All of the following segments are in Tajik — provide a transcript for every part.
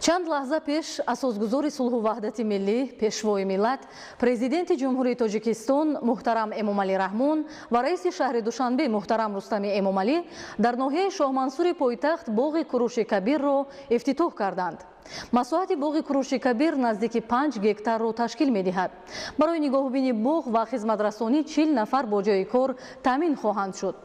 чанд лаҳза пеш асосгузори сулҳу ваҳдати миллӣ, пешвои миллат, президенти ҷумҳурии Тоҷикистон муҳтарам Эмомалӣ Раҳмон ва раиси шаҳри Душанбе муҳтарам Рустами Эмомалӣ дар ноҳияи Шоҳмансури пойтахт боғи Куруши Кабирро ифтитоҳ карданд. масоҳати боғи Куруши Кабир наздики 5 гектарро ташкил медиҳад. барои нигоҳубини боғ ва хизматрасонӣ 40 нафар бо ҷойи кор таъмин хоҳанд шуд.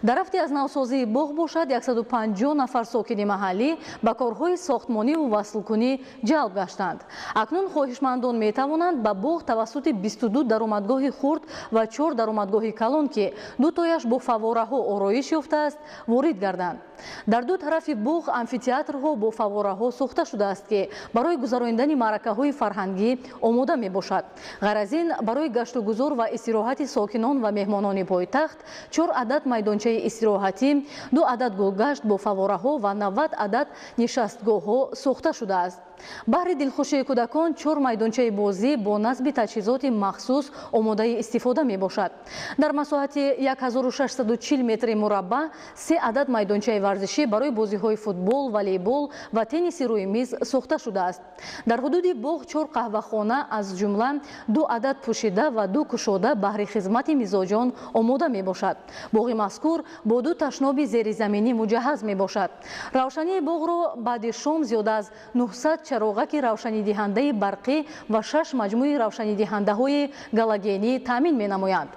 дар рафти аз навсозии боғ бошад 150 нафар сокини маҳаллӣ ба корҳои сохтмониву васлкунӣ ҷалб гаштанд. акнун хоҳишмандон метавонанд ба боғ тавассути 22 даромадгоҳи хурд ва 4 даромадгоҳи калон ки дутояш бо фаввораҳо ороиш ёфтааст ворид гарданд. дар ду тарафи боғ амфитеатрҳо бо фаввораҳо сохта шудааст ки барои гузарондани маъракаҳои фарҳангӣ омода мебошад. ғайр аз ин барои гаштугузор ва истироҳати сокинон ва меҳмонони пойтахт 4 адад майдончаи истироҳатӣ, 2 адад гулгашт бо фаввораҳо ва 90 адад нишастгоҳҳо сохта шудааст. баҳри дилхушии кӯдакон 4 майдончаи бозӣ бо насби таҷҳизоти махсус омодаи истифода мебошад. дар масоҳати 1640 метри мураббаъ 3 адад майдончаи варзишӣ барои бозиҳои футбол, волейбол ва тенниси рӯи миз сохта шудааст. дар ҳудуди боғ 4 қаҳвахона аз ҷумла 2 адад пӯшида ва 2 кушода баҳри хизмати мизоҷон омода мебошад. боғи мазкур бо 2 ташноби зеризаминӣ муҷаҳҳаз мебошад. равшании боғро баъди шом зиёда аз 900 чароғаки равшанидиҳандаи барқӣ ва 6 маҷмӯи равшанидиҳандаҳои галогенӣ таъмин менамоянд.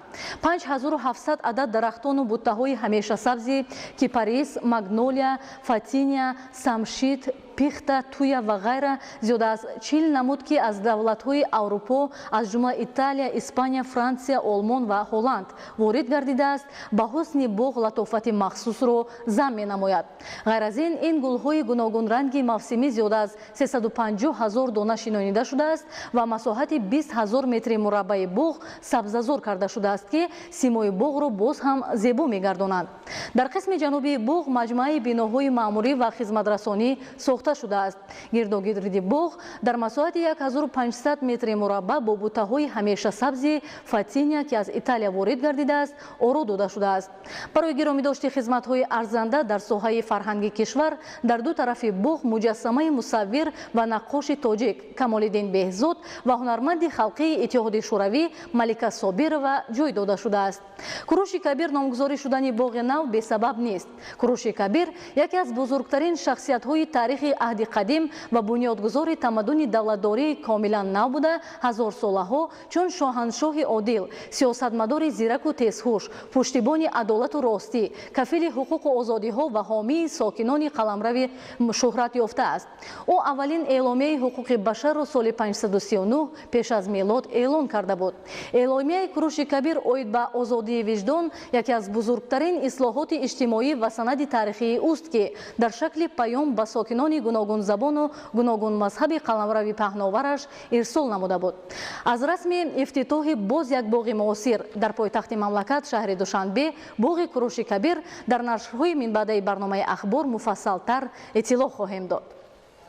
5700 адад дарахтону буттаҳои ҳамешасабзи кипарис, магнолия, фатиния, самшит, пихта, туя ва ғайра зиёда аз 40 намуд ки аз давлатҳои Аврупо аз ҷумла Италия, Испания, Франсия, Олмон ва Ҳолланд ворид гардидааст, ба ҳусни боғ латофати махсусро зам менамояд. ғайр аз ин гулҳои гуногунранги мавсимӣ зиёда аз 350 000 дона шинонида шудааст ва масоҳати 20 000 метри мураббаи боғ сабзазор карда шудааст ки симои боғро боз ҳам зебо мегардонанд. дар қисми ҷанубии боғ маҷмӯаи биноҳои маъмурӣ ва хизматрасонӣ сохта шудааст. гирдогирди боғ дар масоҳати 1500 метри мураббаъ бо буттаҳои ҳамешасабзи фатиния ки аз Италия ворид гардидааст оро дода шудааст. барои гиромидошти хизматҳои арзанда дар соҳаи фарҳанги кишвар дар ду тарафи боғ муҷассамаи мусаввир ва наққоши тоҷик Камолиддин Беҳзод ва ҳунарманди халқии Иттиҳоди Шӯравӣ Малика Собирова ҷой дода шудааст. Куруши Кабир номгузорӣ шудани боғи нав бесабаб нест. Куруши Кабир яке аз бузургтарин шахсиятҳои таърихи аҳди қадим ва бунёдгузори тамаддуни давлатдории комилан нав буда ҳазорсолаҳо чун шоҳаншоҳи одил, сиёсатмадори зираку тезҳуш, пуштибони адолату ростӣ, кафили ҳуқуқу озодиҳо ва ҳомии сокинони қаламрави шӯҳрат ёфтааст. ӯ аввалин эъломияи ҳуқуқи башарро соли 539 пеш аз милод эълон карда буд. эъломияи Куруши Кабир оид ба озодии виҷдон яке аз бузургтарин ислоҳоти иҷтимоӣ ва санади таърихии уст ки дар шакли паём ба сокинони гуногун забону гуногун мазҳаби қаламрави паҳновараш ирсол намуда буд. аз расми ифтитоҳи боз як боғи муосир дар пойтахти мамлакат шаҳри Душанбе, боғи Куруши Кабир дар нашрҳои минбаъдаи барномаи ахбор муфассалтар иттилоъ хоҳем дод.